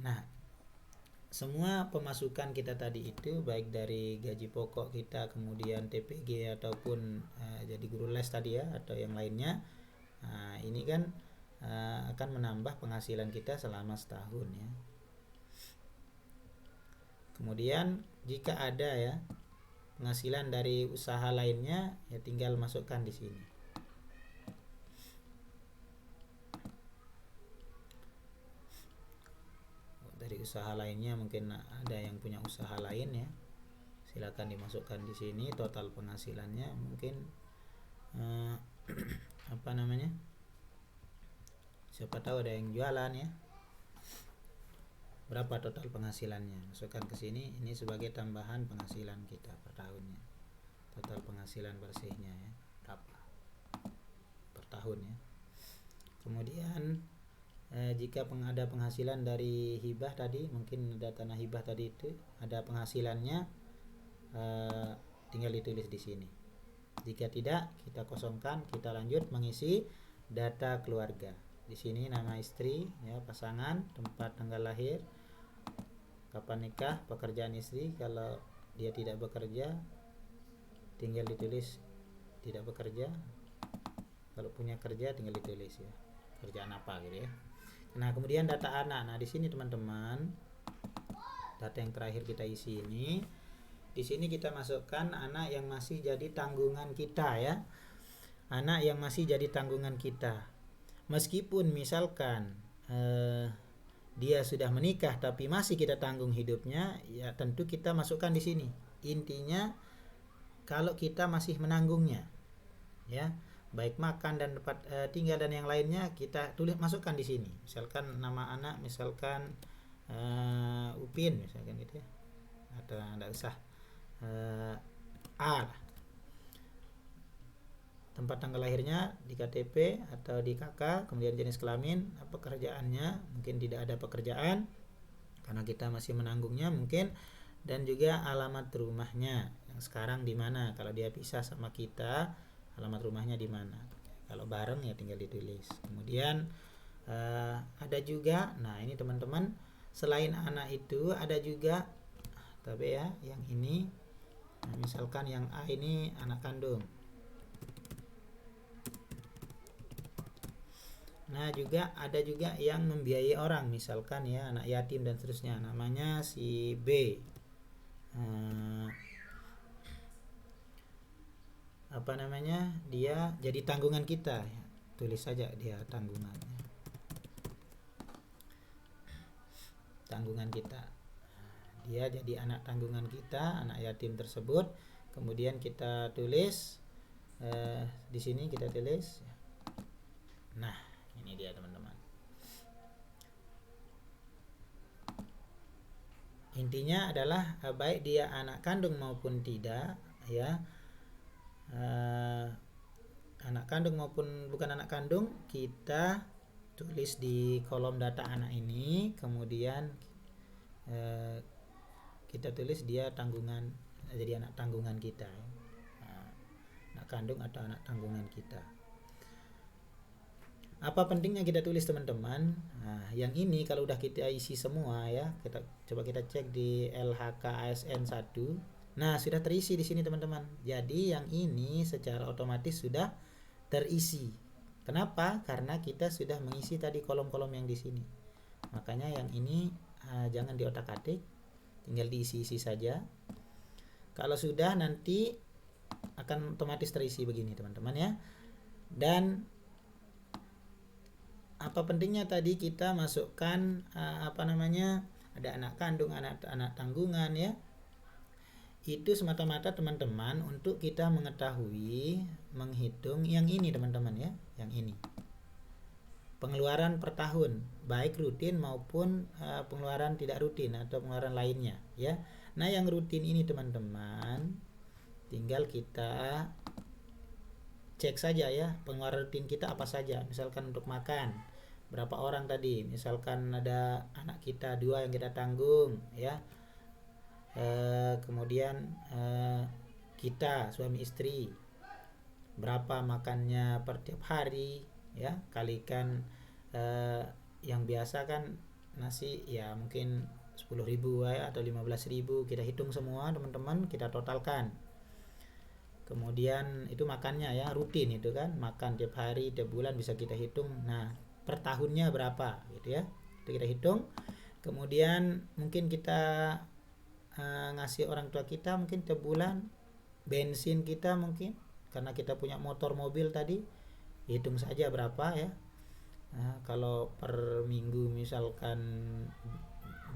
Nah, semua pemasukan kita tadi itu baik dari gaji pokok kita, kemudian TPG ataupun jadi guru les tadi ya, atau yang lainnya, ini kan akan menambah penghasilan kita selama setahun ya. Kemudian jika ada ya penghasilan dari usaha lainnya, ya tinggal masukkan di sini. Dari usaha lainnya mungkin ada yang punya usaha lain ya, silakan dimasukkan di sini total penghasilannya. Mungkin apa namanya, siapa tahu ada yang jualan ya, berapa total penghasilannya, masukkan ke sini. Ini sebagai tambahan penghasilan kita per tahunnya, total penghasilan bersihnya ya berapa per tahun ya. Kemudian jika ada penghasilan dari hibah tadi, mungkin ada tanah hibah tadi itu ada penghasilannya, tinggal ditulis di sini. Jika tidak, kita kosongkan, kita lanjut mengisi data keluarga. Di sini nama istri ya, pasangan, tempat tanggal lahir, kapan nikah, pekerjaan istri. Kalau dia tidak bekerja, tinggal ditulis tidak bekerja. Kalau punya kerja tinggal ditulis ya kerjaan apa gitu ya. Nah, kemudian data anak. Nah, di sini teman-teman, data yang terakhir kita isi ini. Di sini kita masukkan anak yang masih jadi tanggungan kita ya. Anak yang masih jadi tanggungan kita. Meskipun misalkan dia sudah menikah tapi masih kita tanggung hidupnya, ya tentu kita masukkan di sini. Intinya kalau kita masih menanggungnya ya, baik makan dan tempat tinggal dan yang lainnya, kita tulis masukkan di sini. Misalkan nama anak, misalkan Upin misalkan gitu ya, atau tidak usah A lah. Tempat tanggal lahirnya di KTP atau di KK, kemudian jenis kelamin, pekerjaannya mungkin tidak ada pekerjaan karena kita masih menanggungnya mungkin, dan juga alamat rumahnya yang sekarang di mana. Kalau dia pisah sama kita, alamat rumahnya di mana. Kalau bareng ya tinggal ditulis. Kemudian ada juga, nah ini teman-teman, selain anak itu ada juga tapi ya yang ini, nah, misalkan yang A ini anak kandung. Nah, juga ada juga yang membiayai orang, misalkan ya anak yatim dan seterusnya, namanya si B. Apa namanya, dia jadi tanggungan kita ya. Tulis saja dia tanggungannya, tanggungan kita. Dia jadi anak tanggungan kita, anak yatim tersebut. Kemudian kita tulis di sini kita tulis. Nah, ini dia teman-teman. Intinya adalah baik dia anak kandung maupun tidak ya, anak kandung maupun bukan anak kandung, kita tulis di kolom data anak ini. Kemudian kita tulis dia tanggungan, jadi anak tanggungan kita ya. Anak kandung atau anak tanggungan kita. Apa pentingnya kita tulis teman-teman? Nah, yang ini kalau udah kita isi semua ya, kita coba kita cek di LHK ASN 1. Nah, sudah terisi di sini teman-teman. Jadi yang ini secara otomatis sudah terisi. Kenapa? Karena kita sudah mengisi tadi kolom-kolom yang di sini. Makanya yang ini jangan diotak-atik, tinggal diisi-isi saja. Kalau sudah nanti akan otomatis terisi begini teman-teman ya. Dan apa pentingnya tadi kita masukkan ada anak kandung, anak tanggungan ya. Itu semata-mata teman-teman untuk kita mengetahui, menghitung yang ini teman-teman ya, yang ini. Pengeluaran per tahun, baik rutin maupun pengeluaran tidak rutin atau pengeluaran lainnya ya. Nah, yang rutin ini teman-teman tinggal kita cek saja ya, pengeluaran rutin kita apa saja. Misalkan untuk makan, berapa orang tadi, misalkan ada anak kita 2 yang kita tanggung ya. Kemudian kita suami istri berapa makannya per tiap hari ya, kalikan yang biasa kan nasi ya mungkin 10.000 ya, atau 15.000, kita hitung semua teman-teman, kita totalkan. Kemudian itu makannya ya, rutin itu kan, makan tiap hari, tiap bulan bisa kita hitung. Nah, per tahunnya berapa gitu ya, itu kita hitung. Kemudian mungkin kita ngasih orang tua kita mungkin tiap bulan, bensin kita mungkin karena kita punya motor mobil tadi, hitung saja berapa ya. Nah, kalau per minggu misalkan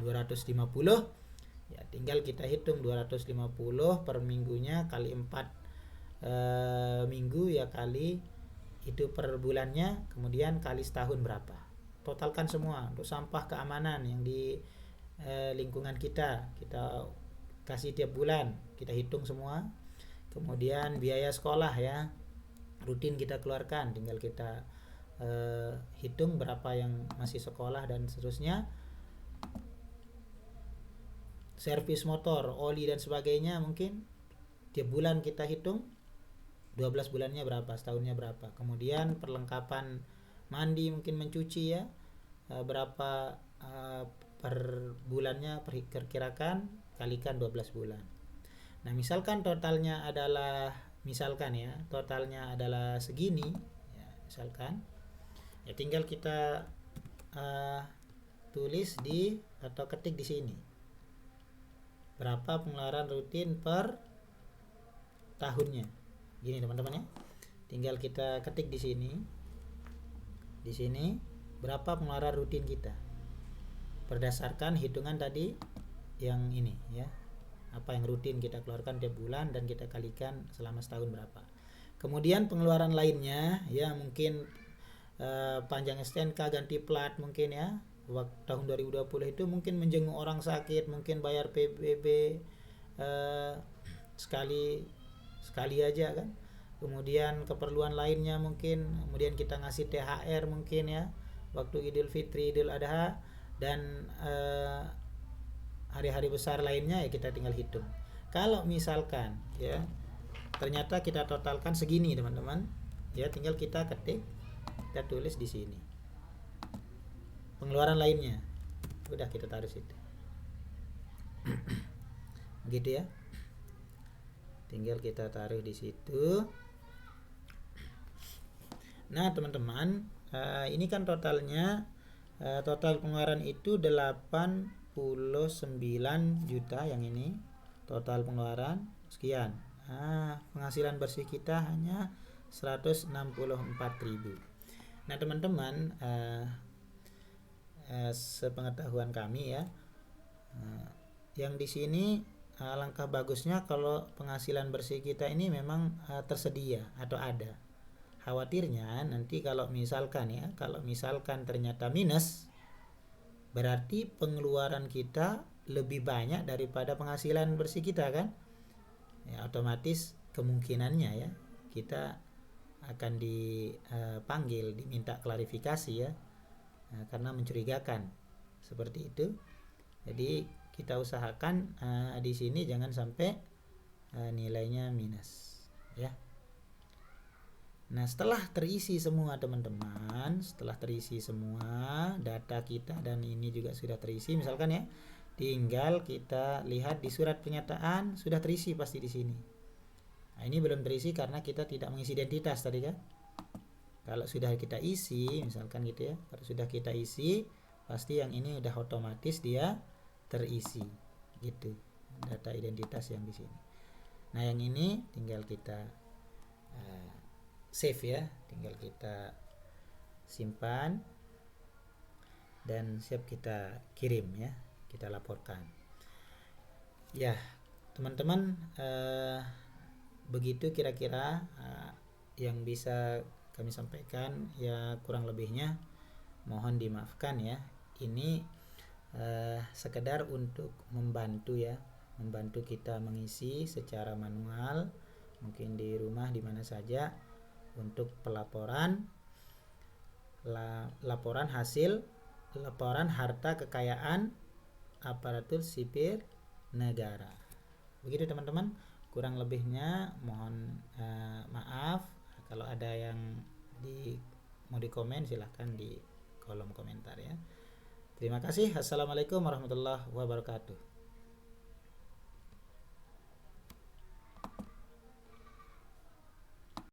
250 ya, tinggal kita hitung 250 per minggunya kali 4 minggu ya, kali itu per bulannya, kemudian kali setahun berapa. Totalkan semua. Untuk sampah keamanan yang di lingkungan kita kasih tiap bulan, kita hitung semua. Kemudian biaya sekolah ya, rutin kita keluarkan, tinggal kita hitung berapa yang masih sekolah dan seterusnya. Servis motor, oli dan sebagainya mungkin tiap bulan kita hitung 12 bulannya berapa, setahunnya berapa. Kemudian perlengkapan mandi mungkin mencuci ya, berapa per bulannya, perkirakan kalikan 12 bulan. Nah, misalkan totalnya adalah segini ya, misalkan ya, tinggal kita tulis atau ketik di sini berapa pengeluaran rutin per tahunnya. Gini teman-teman ya. Tinggal kita ketik di sini berapa pengeluaran rutin kita berdasarkan hitungan tadi yang ini ya. Apa yang rutin kita keluarkan tiap bulan dan kita kalikan selama setahun berapa. Kemudian pengeluaran lainnya ya, mungkin panjang STNK, ganti plat mungkin ya. Waktu tahun 2020 itu mungkin menjenguk orang sakit, mungkin bayar PBB sekali aja kan. Kemudian keperluan lainnya mungkin, kemudian kita ngasih THR mungkin ya, waktu Idul Fitri, Idul Adha, dan hari-hari besar lainnya ya, kita tinggal hitung. Kalau misalkan ya ternyata kita totalkan segini teman-teman ya, tinggal kita ketik, kita tulis di sini pengeluaran lainnya, udah kita taruh situ. Gitu ya, tinggal kita taruh di situ. Nah teman-teman, ini kan totalnya, total pengeluaran itu 89 juta, yang ini total pengeluaran sekian. Penghasilan bersih kita hanya 164.000. Nah teman-teman, sepengetahuan kami ya, yang di sini alangkah bagusnya kalau penghasilan bersih kita ini memang tersedia atau ada. Khawatirnya nanti kalau misalkan ternyata minus, berarti pengeluaran kita lebih banyak daripada penghasilan bersih kita kan ya, otomatis kemungkinannya ya kita akan dipanggil, diminta klarifikasi ya, karena mencurigakan seperti itu. Jadi kita usahakan di sini jangan sampai nilainya minus ya. Nah setelah terisi semua teman-teman, data kita dan ini juga sudah terisi misalkan ya, tinggal kita lihat di surat pernyataan sudah terisi pasti di sini. Nah ini belum terisi karena kita tidak mengisi identitas tadi kan. Kalau sudah kita isi misalkan gitu ya, kalau sudah kita isi pasti yang ini udah otomatis dia terisi gitu, data identitas yang di sini. Nah yang ini tinggal kita save ya, tinggal kita simpan dan siap kita kirim ya, kita laporkan ya teman-teman. Begitu kira-kira yang bisa kami sampaikan ya, kurang lebihnya mohon dimaafkan ya. Ini sekedar untuk membantu ya, membantu kita mengisi secara manual, mungkin di rumah di mana saja, untuk pelaporan laporan hasil laporan harta kekayaan aparatur sipil negara. Begitu teman-teman, kurang lebihnya mohon maaf. Kalau ada yang mau dikomen silahkan di kolom komentar ya. Terima kasih. Assalamualaikum warahmatullahi wabarakatuh.